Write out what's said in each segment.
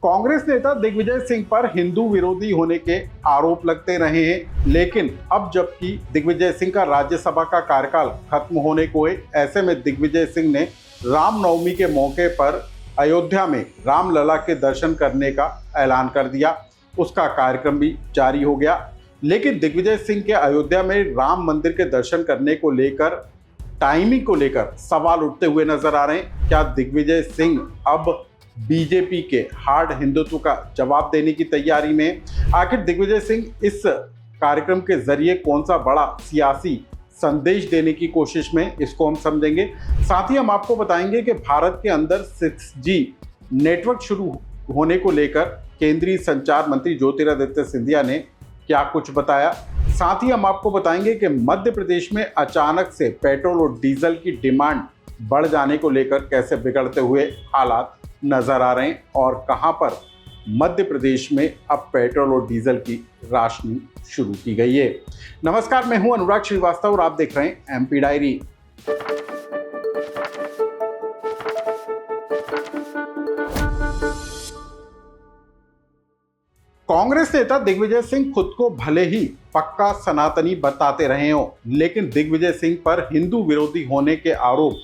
कांग्रेस नेता दिग्विजय सिंह पर हिंदू विरोधी होने के आरोप लगते रहे हैं, लेकिन अब जबकि दिग्विजय सिंह का राज्यसभा का कार्यकाल खत्म होने को है, ऐसे में दिग्विजय सिंह ने रामनवमी के मौके पर अयोध्या में रामलला के दर्शन करने का ऐलान कर दिया। उसका कार्यक्रम भी जारी हो गया, लेकिन दिग्विजय सिंह के अयोध्या में राम मंदिर के दर्शन करने को लेकर टाइमिंग को लेकर सवाल उठते हुए नजर आ रहे हैं। क्या दिग्विजय सिंह अब बीजेपी के हार्ड हिंदुत्व का जवाब देने की तैयारी में? आखिर दिग्विजय सिंह इस कार्यक्रम के जरिए कौन सा बड़ा सियासी संदेश देने की कोशिश में, इसको हम समझेंगे। साथ ही हम आपको बताएंगे कि भारत के अंदर 6G नेटवर्क शुरू होने को लेकर केंद्रीय संचार मंत्री ज्योतिरादित्य सिंधिया ने क्या कुछ बताया। साथ ही हम आपको बताएंगे कि मध्य प्रदेश में अचानक से पेट्रोल और डीजल की डिमांड बढ़ जाने को लेकर कैसे बिगड़ते हुए हालात नजर आ रहे हैं और कहां पर मध्य प्रदेश में अब पेट्रोल और डीजल की राशनिंग शुरू की गई है। नमस्कार, मैं हूं अनुराग श्रीवास्तव और आप देख रहे हैं एमपी डायरी। कांग्रेस नेता दिग्विजय सिंह खुद को भले ही पक्का सनातनी बताते रहे हों, लेकिन दिग्विजय सिंह पर हिंदू विरोधी होने के आरोप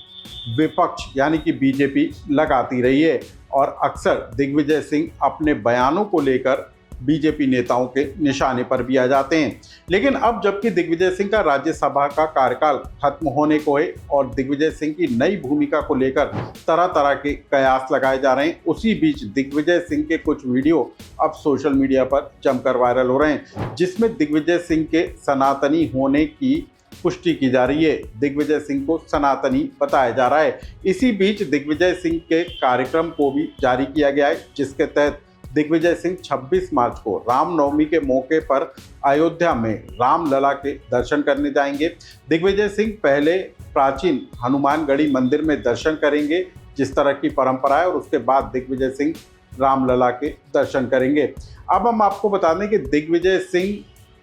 विपक्ष यानी कि बीजेपी लगाती रही है और अक्सर दिग्विजय सिंह अपने बयानों को लेकर बीजेपी नेताओं के निशाने पर भी आ जाते हैं। लेकिन अब जबकि दिग्विजय सिंह का राज्यसभा का कार्यकाल खत्म होने को है और दिग्विजय सिंह की नई भूमिका को लेकर तरह तरह के कयास लगाए जा रहे हैं, उसी बीच दिग्विजय सिंह के कुछ वीडियो अब सोशल मीडिया पर जमकर वायरल हो रहे हैं, जिसमें दिग्विजय सिंह के सनातनी होने की पुष्टि की जा रही है। दिग्विजय सिंह को सनातनी बताया जा रहा है। इसी बीच दिग्विजय सिंह के कार्यक्रम को भी जारी किया गया है, जिसके तहत दिग्विजय सिंह 26 मार्च को रामनवमी के मौके पर अयोध्या में रामलला के दर्शन करने जाएंगे। दिग्विजय सिंह पहले प्राचीन हनुमानगढ़ी मंदिर में दर्शन करेंगे, जिस तरह की परंपरा है, और उसके बाद दिग्विजय सिंह रामलला के दर्शन करेंगे। अब हम आपको बता दें कि दिग्विजय सिंह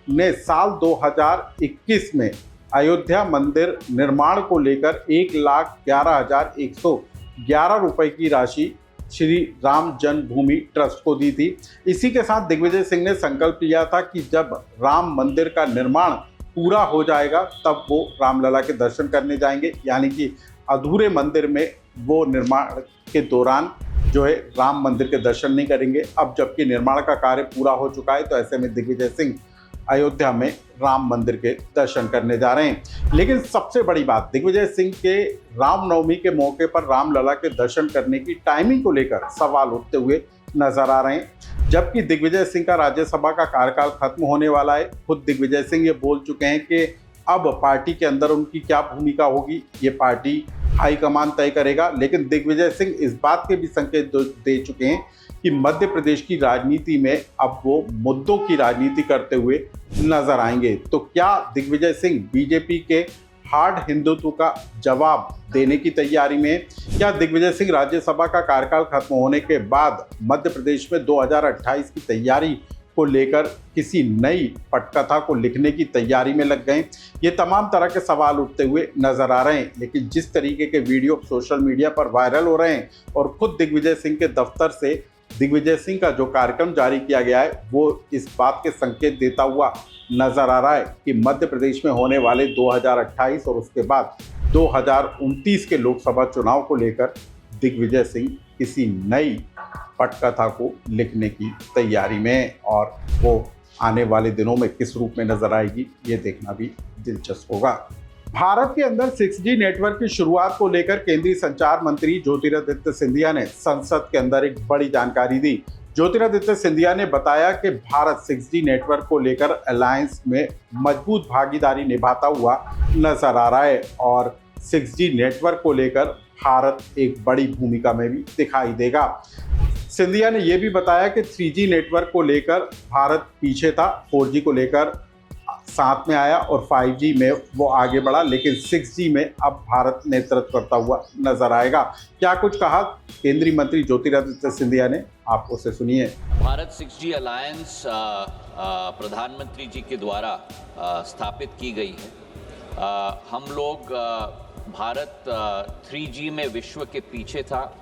ने साल 2021 में अयोध्या मंदिर निर्माण को लेकर 1,11,111 रुपए की राशि श्री राम जन्मभूमि ट्रस्ट को दी थी। इसी के साथ दिग्विजय सिंह ने संकल्प लिया था कि जब राम मंदिर का निर्माण पूरा हो जाएगा तब वो रामलला के दर्शन करने जाएंगे, यानी कि अधूरे मंदिर में वो निर्माण के दौरान जो है राम मंदिर के दर्शन नहीं करेंगे। अब जबकि निर्माण का कार्य पूरा हो चुका है, तो ऐसे में दिग्विजय सिंह अयोध्या में राम मंदिर के दर्शन करने जा रहे हैं। लेकिन सबसे बड़ी बात, दिग्विजय सिंह के रामनवमी के मौके पर रामलला के दर्शन करने की टाइमिंग को लेकर सवाल उठते हुए नजर आ रहे हैं। जबकि दिग्विजय सिंह का राज्यसभा का कार्यकाल खत्म होने वाला है, खुद दिग्विजय सिंह ये बोल चुके हैं कि अब पार्टी के अंदर उनकी क्या भूमिका होगी ये पार्टी हाईकमान तय करेगा। लेकिन दिग्विजय सिंह इस बात के भी संकेत दे चुके हैं कि मध्य प्रदेश की राजनीति में अब वो मुद्दों की राजनीति करते हुए नजर आएंगे। तो क्या दिग्विजय सिंह बीजेपी के हार्ड हिंदुत्व का जवाब देने की तैयारी में? क्या दिग्विजय सिंह राज्यसभा का कार्यकाल खत्म होने के बाद मध्य प्रदेश में 2028 की तैयारी को लेकर किसी नई पटकथा को लिखने की तैयारी में लग गए? ये तमाम तरह के सवाल उठते हुए नजर आ रहे हैं। लेकिन जिस तरीके के वीडियो सोशल मीडिया पर वायरल हो रहे हैं और खुद दिग्विजय सिंह के दफ्तर से दिग्विजय सिंह का जो कार्यक्रम जारी किया गया है, वो इस बात के संकेत देता हुआ नजर आ रहा है कि मध्य प्रदेश में होने वाले 2028 और उसके बाद 2029 के लोकसभा चुनाव को लेकर दिग्विजय सिंह किसी नई पटकथा को लिखने की तैयारी में, और वो आने वाले दिनों में किस रूप में नजर आएगी ये देखना भी दिलचस्प होगा। भारत के अंदर 6G नेटवर्क की शुरुआत को लेकर केंद्रीय संचार मंत्री ज्योतिरादित्य सिंधिया ने संसद के अंदर एक बड़ी जानकारी दी। ज्योतिरादित्य सिंधिया ने बताया कि भारत 6G नेटवर्क को लेकर अलायंस में मजबूत भागीदारी निभाता हुआ नजर आ रहा है और 6G नेटवर्क को लेकर भारत एक बड़ी भूमिका में भी दिखाई देगा। सिंधिया ने यह भी बताया कि 3G नेटवर्क को लेकर भारत पीछे था, 4G को लेकर साथ में आया और 5G में वो आगे बढ़ा, लेकिन 6G में अब भारत नेतृत्व करता हुआ नजर आएगा। क्या कुछ कहा केंद्रीय मंत्री ज्योतिरादित्य सिंधिया ने, आप उसे सुनिए। भारत 6G अलायंस प्रधानमंत्री जी के द्वारा स्थापित की गई है। हम लोग भारत 3G में विश्व के पीछे था,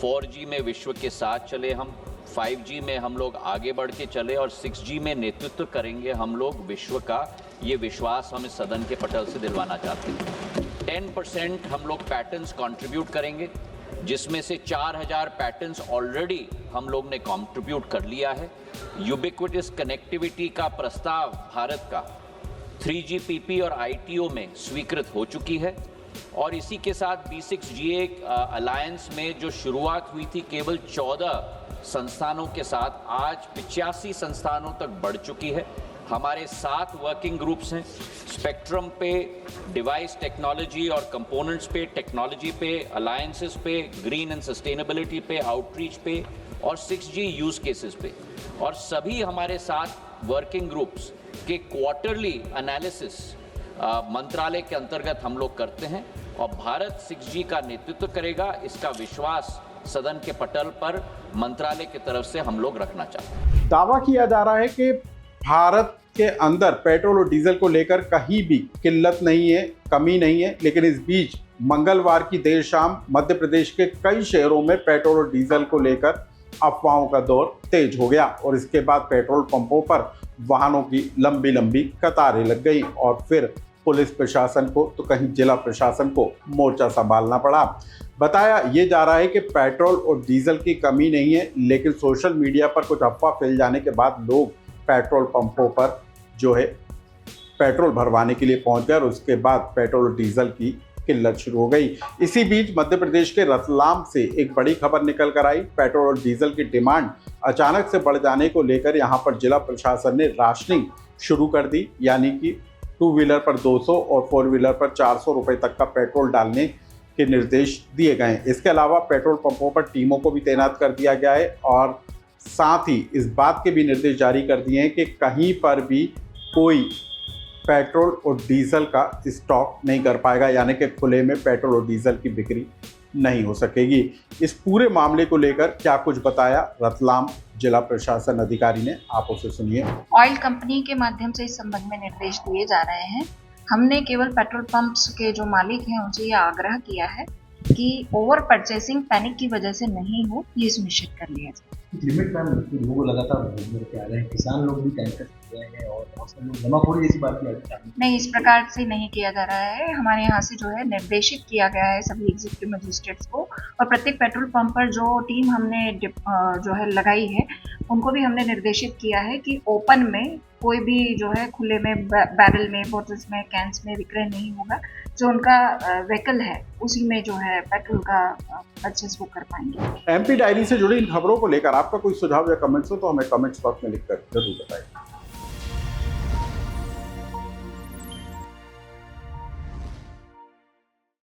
4G में विश्व के साथ चले हम, 5G में हम लोग आगे बढ़ के चले और 6G में नेतृत्व करेंगे हम लोग विश्व का, ये विश्वास हम इस सदन के पटल से दिलवाना चाहते हैं। 10% हम लोग पैटर्न्स कंट्रीब्यूट करेंगे, जिसमें से 4000 पैटर्न्स ऑलरेडी हम लोग ने कंट्रीब्यूट कर लिया है। यूबिक्विटस कनेक्टिविटी का प्रस्ताव भारत का 3GPP और ITO में स्वीकृत हो चुकी है और इसी के साथ B6GA अलायंस में जो शुरुआत हुई थी केवल 14 संस्थानों के साथ आज 85 संस्थानों तक बढ़ चुकी है। हमारे 7 वर्किंग ग्रुप्स हैं, स्पेक्ट्रम पे, डिवाइस टेक्नोलॉजी और कंपोनेंट्स पे, टेक्नोलॉजी पे, अलायंसेस पे, ग्रीन एंड सस्टेनेबिलिटी पे, आउटरीच पे और 6G यूज केसेस पे। और सभी हमारे 7 वर्किंग ग्रुप्स के क्वार्टरली एनालिसिस मंत्रालय के अंतर्गत हम लोग करते हैं और भारत 6G का नेतृत्व करेगा, इसका विश्वास सदन के पटल पर मंत्रालय की तरफ से हम लोग रखना चाहते हैं। दावा किया जा रहा है कि भारत के अंदर पेट्रोल और डीजल को लेकर कहीं भी किल्लत नहीं है, कमी नहीं है, लेकिन इस बीच मंगलवार की देर शाम मध्य प्रदेश के कई शहरों में पेट्रोल और डीजल को लेकर अफवाहों का दौर तेज हो गया और इसके बाद पेट्रोल पंपों पर वाहनों की लंबी लंबी कतारें लग गई और फिर पुलिस प्रशासन को तो कहीं जिला प्रशासन को मोर्चा संभालना पड़ा। बताया ये जा रहा है कि पेट्रोल और डीजल की कमी नहीं है, लेकिन सोशल मीडिया पर कुछ अफवाह फैल जाने के बाद लोग पेट्रोल पंपों पर जो है पेट्रोल भरवाने के लिए पहुंच गए और उसके बाद पेट्रोल और डीजल की किल्लत शुरू हो गई। इसी बीच मध्य प्रदेश के रतलाम से एक बड़ी खबर निकल कर आई। पेट्रोल और डीजल की डिमांड अचानक से बढ़ जाने को लेकर यहां पर जिला प्रशासन ने राशनिंग शुरू कर दी, यानी कि 2 व्हीलर पर 200 और 4 व्हीलर पर 400 रुपए तक का पेट्रोल डालने के निर्देश दिए गए हैं। इसके अलावा पेट्रोल पंपों पर टीमों को भी तैनात कर दिया गया है और साथ ही इस बात के भी निर्देश जारी कर दिए हैं कि कहीं पर भी कोई पेट्रोल और डीजल का स्टॉक नहीं कर पाएगा, यानी कि खुले में पेट्रोल और डीजल की बिक्री नहीं हो सकेगी। इस पूरे मामले को लेकर क्या कुछ बताया रतलाम जिला प्रशासन अधिकारी ने, आप उसे सुनिए। ऑयल कंपनी के माध्यम से इस संबंध में निर्देश दिए जा रहे हैं। हमने केवल पेट्रोल पंप्स के जो मालिक हैं उनसे ये आग्रह किया है कि ओवर परचेसिंग पैनिक की वजह से नहीं हो, ये सुनिश्चित कर लिया जाए। लिमिट मैम लोगों लगातार आ रहे हैं, किसान लोग भी टैंकर रहे हैं और बहुत सारे लोग जमाखोरी जैसी बात की नहीं, इस प्रकार से नहीं किया जा रहा है। हमारे यहाँ से जो है निर्देशित किया गया है सभी एग्जीक्यूटिव मजिस्ट्रेट्स को और प्रत्येक पेट्रोल पंप पर जो टीम हमने जो है लगाई है उनको भी हमने निर्देशित किया है कि ओपन में कोई भी जो है खुले में बैरल में, बोतल्स में, कैंस में विक्रय नहीं होगा। जो उनका व्हीकल है उसी में जो है पेट्रोल का परचेस वो कर पाएंगे। MP डायरी से जुड़ी इन खबरों को लेकर आपका कोई सुझाव या कमेंट्स हो तो हमें कमेंट्स बॉक्स में लिखकर जरूर बताएं।